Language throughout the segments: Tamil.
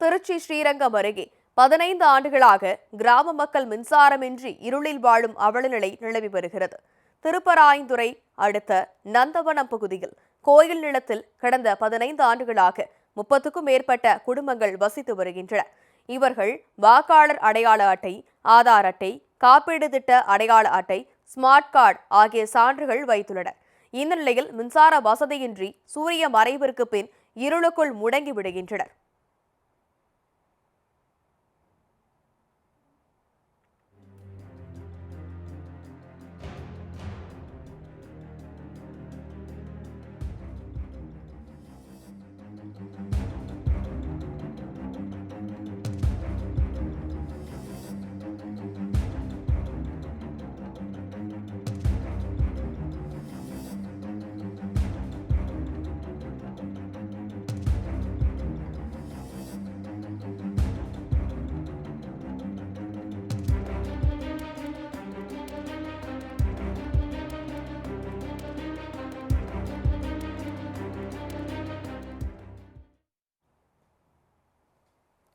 திருச்சி ஸ்ரீரங்கம் அருகே 15 ஆண்டுகளாக கிராம மக்கள் மின்சாரமின்றி இருளில் வாழும் அவலநிலை நிலவி வருகிறது. திருப்பராய்ந்துறை அடுத்த நந்தவனம் பகுதியில் கோயில் நிலத்தில் கடந்த 15 ஆண்டுகளாக 30க்கும் மேற்பட்ட குடும்பங்கள் வசித்து வருகின்றன. இவர்கள் வாக்காளர் அடையாள அட்டை, ஆதார் அட்டை, காப்பீடு திட்ட அடையாள அட்டை, ஸ்மார்ட் கார்டு ஆகிய சான்றுகள் வைத்துள்ளனர். இந்த நிலையில் மின்சார வசதியின்றி சூரிய மறைவிற்கு பின் இருளுக்குள் முடங்கி விடுகின்றனர்.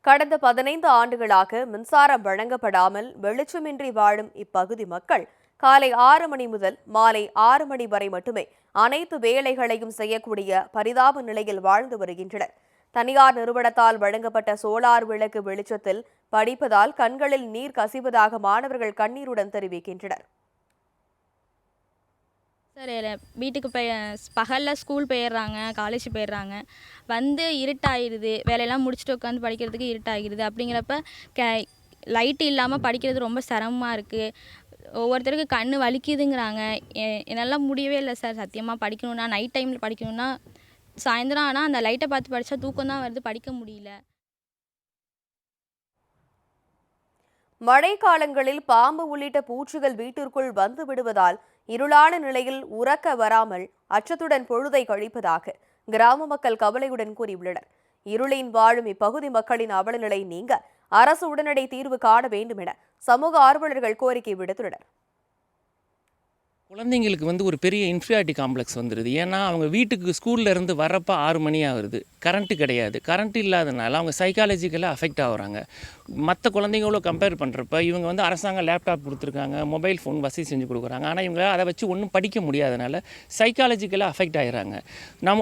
கடந்த 15 ஆண்டுகளாக மின்சாரம் வழங்கப்படாமல் வெளிச்சமின்றி வாழும் இப்பகுதி மக்கள் காலை 6 மணி முதல் மாலை 6 மணி வரை மட்டுமே அனைத்து வேலைகளையும் செய்யக்கூடிய பரிதாப நிலையில் வாழ்ந்து வருகின்றனர். தனியார் நிறுவனத்தால் வழங்கப்பட்ட சோலார் விளக்கு வெளிச்சத்தில் படிப்பதால் கண்களில் நீர் கசிவதாக மாணவர்கள் கண்ணீருடன் தெரிவிக்கின்றனர். சார் வீட்டுக்கு பகலில் ஸ்கூல் போயிடுறாங்க, காலேஜ் போயிடுறாங்க, வந்து இருட்டாயிடுது, வேலையெல்லாம் முடிச்சுட்டு உட்காந்து படிக்கிறதுக்கு இருட்டாகிடுது. அப்படிங்கிறப்ப லைட்டு இல்லாமல் படிக்கிறது ரொம்ப சிரமமாக இருக்குது. ஒவ்வொருத்தருக்கு கண் வலிக்குதுங்கிறாங்க. என்னால் முடியவே இல்லை சார். சத்தியமாக படிக்கணுன்னா நைட் டைமில் படிக்கணுன்னா சாயந்தரம் ஆனால் அந்த லைட்டை பார்த்து படித்தா தூக்கம் தான் வருது, படிக்க முடியல. மழை காலங்களில் பாம்பு உள்ளிட்ட பூச்சிகள் வீட்டிற்குள் வந்து விடுவதால் இருளான நிலையில் உறக்க வராமல் அச்சத்துடன் பொழுதை கழிப்பதாக கிராம மக்கள் கவலையுடன் கூறியுள்ளனர். இருளின் வாழும் இப்பகுதி மக்களின் அவலநிலை நீங்க அரசு உடனடி தீர்வு காண வேண்டும் என சமூக ஆர்வலர்கள் கோரிக்கை விடுத்துள்ளனர். குழந்தைங்களுக்கு ஒரு பெரிய இன்ஃபீரியாரிட்டி காம்ப்ளெக்ஸ் வந்துடுது. ஏன்னா அவங்க வீட்டுக்கு ஸ்கூலில் இருந்து வரப்போ 6 மணி ஆகுது, கரண்ட்டு கிடையாது. கரண்ட் இல்லாதனால அவங்க சைக்காலஜிக்கலாக அஃபெக்ட் ஆகுறாங்க. மற்ற குழந்தைங்களோட கம்பேர் பண்ணுறப்ப இவங்க அரசாங்கம் லேப்டாப் கொடுத்துருக்காங்க, மொபைல் ஃபோன் வசதி செஞ்சு கொடுக்குறாங்க. ஆனால் இவங்க அதை வச்சு ஒன்றும் படிக்க முடியாதனால சைக்காலஜிக்கலாக அஃபெக்ட் ஆகிறாங்க.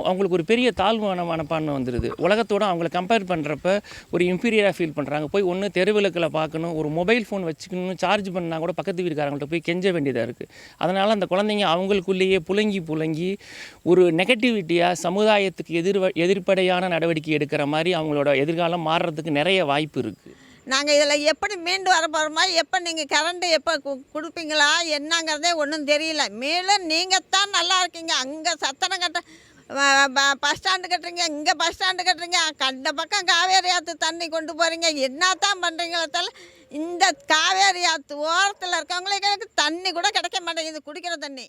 அவங்களுக்கு ஒரு பெரிய தாழ்வான மனப்பான்மை வந்துடுது. உலகத்தோடு அவங்கள கம்பேர் பண்ணுறப்ப ஒரு இன்ஃபீரியராக ஃபீல் பண்ணுறாங்க. போய் ஒன்று தெருவிளக்கில் பார்க்கணும், ஒரு மொபைல் ஃபோன் வச்சுக்கணும், சார்ஜ் பண்ணால் கூட பக்கத்து வீட்டுக்காரங்கள்ட்ட போய் கெஞ்ச வேண்டியதாக இருக்குது. அதனால் அந்த குழந்தைங்க அவங்களுக்குள்ளேயே புலங்கி ஒரு நெகட்டிவிட்டியாக சமுதாயத்துக்கு எதிர்ப்படையான நடவடிக்கை எடுக்கிற மாதிரி அவங்களோட எதிர்காலம் மாறுறதுக்கு நிறைய வாய்ப்பு இருக்குது. நாங்கள் இதில் எப்படி மீண்டு வர போகிறோமா, எப்போ நீங்கள் கரண்ட்டு எப்போ கொடுப்பீங்களா என்னங்கிறதே ஒன்றும் தெரியல. மேலும் நீங்கள் தான் நல்லா இருக்கீங்க. அங்கே சத்தனம் கட்ட பஸ் ஸ்டாண்டு கட்டுறீங்க, இங்கே பஸ் ஸ்டாண்டு கட்டுறீங்க, அந்த பக்கம் காவேரி ஆற்று தண்ணி கொண்டு போகிறீங்க, என்ன தான் பண்ணுறீங்களோ இந்த காவேரி ஆற்று ஓரத்தில் இருக்கவங்களுக்கு தண்ணி கூட கிடைக்க மாட்டேங்குது, குடிக்கிற தண்ணி.